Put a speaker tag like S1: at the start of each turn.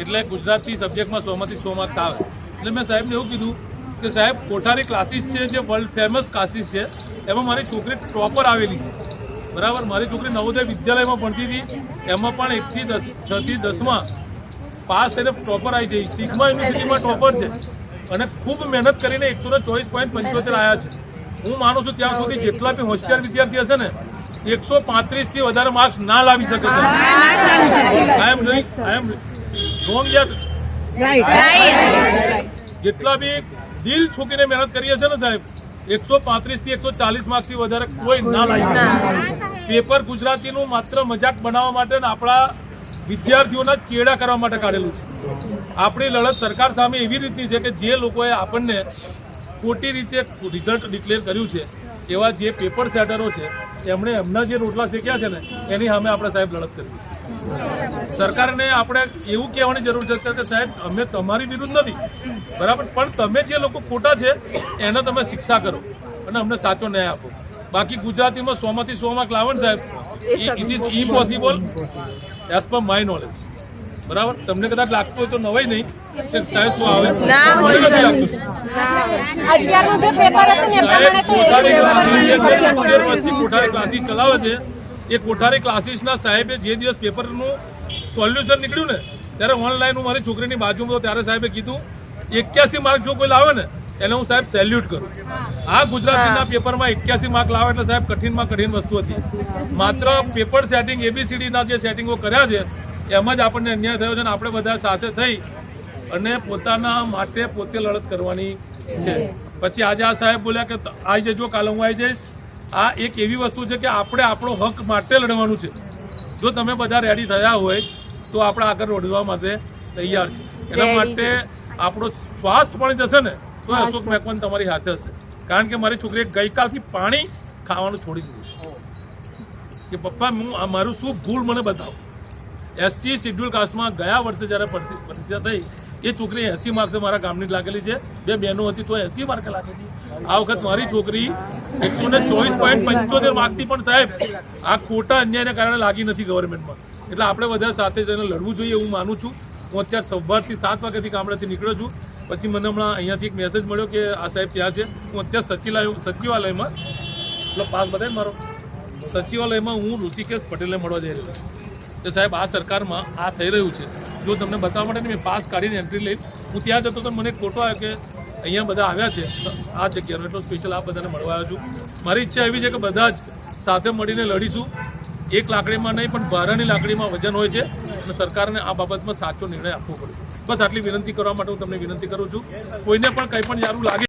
S1: એટલે ગુજરાતી સબ્જેક્ટમાં 100માંથી 100 માર્ક્સ આવે. એટલે મેં સાહેબને એવું કીધું કે સાહેબ કોઠારી ક્લાસીસ છે જે વર્લ્ડ ફેમસ ક્લાસીસ છે, એમાં મારી છોકરી ટોપર આવેલી છે. બરાબર, મારી છોકરી નવોદય વિદ્યાલયમાં ભણતી હતી, એમાં પણ 6 થી 10માં પાસ થઈને ટોપર આવી જઈ. સિગ્મા યુનિવર્સિટીમાં ટોપર છે અને ખૂબ મહેનત કરીને 124.75 આવ્યા છે. હું માનું છું ત્યાં સુધી જેટલા બી હોશિયાર વિદ્યાર્થી હશે ને 135 થી વધારે માર્ક્સ ના લાવી શકે છે. જેટલા બી દિલ ઠોકીને મહેનત કરી હશે ને સાહેબ, 135 થી 140 માર્ક્સથી વધારે કોઈ ના લાવી શકે. પેપર ગુજરાતીનું માત્ર મજાક બનાવવા માટે ને આપણા વિદ્યાર્થીઓના ચેડા કરવા માટે કાઢેલું છે. આપણી લડત સરકાર સામે એવી રીતની છે કે જે લોકોએ આપણને ખોટી રીતે રિઝલ્ટ ડિક્લેર કર્યું છે, એવા જે પેપર સેટરો છે એમણે એમના જે રોટલા શેક્યા છે ને એની સામે આપણે સાહેબ લડત કરવી છે. સરકારને આપણે એવું કહેવાની જરૂર છે કે સાહેબ અમે તમારી વિરુદ્ધ નથી, બરાબર, પણ તમે જે લોકો ખોટા છે એને તમે શિક્ષા કરો અને અમને સાચો ન્યાય આપો. બાકી ગુજરાતીમાં 100માંથી 100 માર્ક લાવો ને સાહેબ, it is impossible as per my knowledge. બરાબર, તમને કદાચ લાગતું હોય તો નવાઈ નહીં કે સાહેબ શું આવે કોઠારી ક્લાસીસ ચલાવે છે. એ કોઠારી ક્લાસીસના સાહેબે જે દિવસ પેપરનું સોલ્યુશન નીકળ્યું ને ત્યારે ઓનલાઈન હું મારી છોકરીની બાજુમાં ત્યારે સાહેબે કીધું 81 માર્ક જો કોઈ લાવે ને એને હું સાહેબ સેલ્યુટ કરું. આ ગુજરાતીના પેપરમાં 81 માર્ક લાવે એટલે સાહેબ કઠિનમાં કઠિન વસ્તુ હતી. માત્ર પેપર સેટિંગ ABCDના જે સેટિંગો કર્યા છે એમાં જ આપણને અન્યાય થયો છે અને આપણે બધા સાથે થઈ અને પોતાના માટે પોતે લડત કરવાની છે. પછી આજે આ સાહેબ બોલ્યા કે આવી જજો, કાલે હું આવી જઈશ. આ એક એવી વસ્તુ છે કે આપણે આપણો હક માટે લડવાનું છે. જો તમે બધા રેડી થયા હોય તો આપણે આગળ વધવા માટે તૈયાર છે. એના માટે આપણો શ્વાસ પણ જશે ને તો અશોક મેકવાન તમારી હાથે હશે. કારણ કે મારી છોકરીએ ગઈકાલથી પાણી ખાવાનું છોડી દીધું છે કે પપ્પા હું મારું શું ભૂલ મને બતાવો. SC શેડ્યુલ કાસ્ટમાં ગયા વર્ષે જ્યારે પરીક્ષા થઈ એ છોકરી 80 માર્ક્સે મારા ગામની લાગેલી છે. 2 બહેનો હતી તો 80 માર્કે લાગેલી. આ વખત મારી છોકરી 124.75 માર્ક્સથી પણ સાહેબ આ ખોટા અન્યાયને કારણે લાગી નથી ગવર્મેન્ટમાં. એટલે આપણે બધા સાથે જઈને લડવું જોઈએ એવું માનું છું. હું અત્યારે સવારથી 7 વાગ્યાથી ગામડેથી નીકળ્યો છું. પછી મને હમણાં અહીંયાથી એક મેસેજ મળ્યો કે આ સાહેબ ત્યાં છે. હું અત્યારે સચિવાલયમાં એટલે પાસ બતાવે મારો સચિવાલયમાં હું ઋષિકેશ પટેલને મળવા જઈ રહ્યો છું કે સાહેબ આ સરકારમાં આ થઈ રહ્યું છે. જો તમને બતાવવા માટે મેં પાસ કાઢીને એન્ટ્રી લઈ હું ત્યાં જતો તો મને ફોટો આવ્યો કે અહીંયા બધા આવ્યા છે આ જગ્યાનો, એટલો સ્પેશિયલ આ બધાને મળવા આવ્યો છું. મારી ઈચ્છા એવી છે કે બધા જ સાથે મળીને લડીશું. એક લાકડીમાં નહીં પણ ભારાની લાકડીમાં વજન હોય છે અને સરકારને આ બાબતમાં સાચો નિર્ણય આપવો પડશે. બસ આટલી વિનંતી કરવા માટે હું તમને વિનંતી કરું છું. કોઈને પણ કંઈ પણ સારું લાગે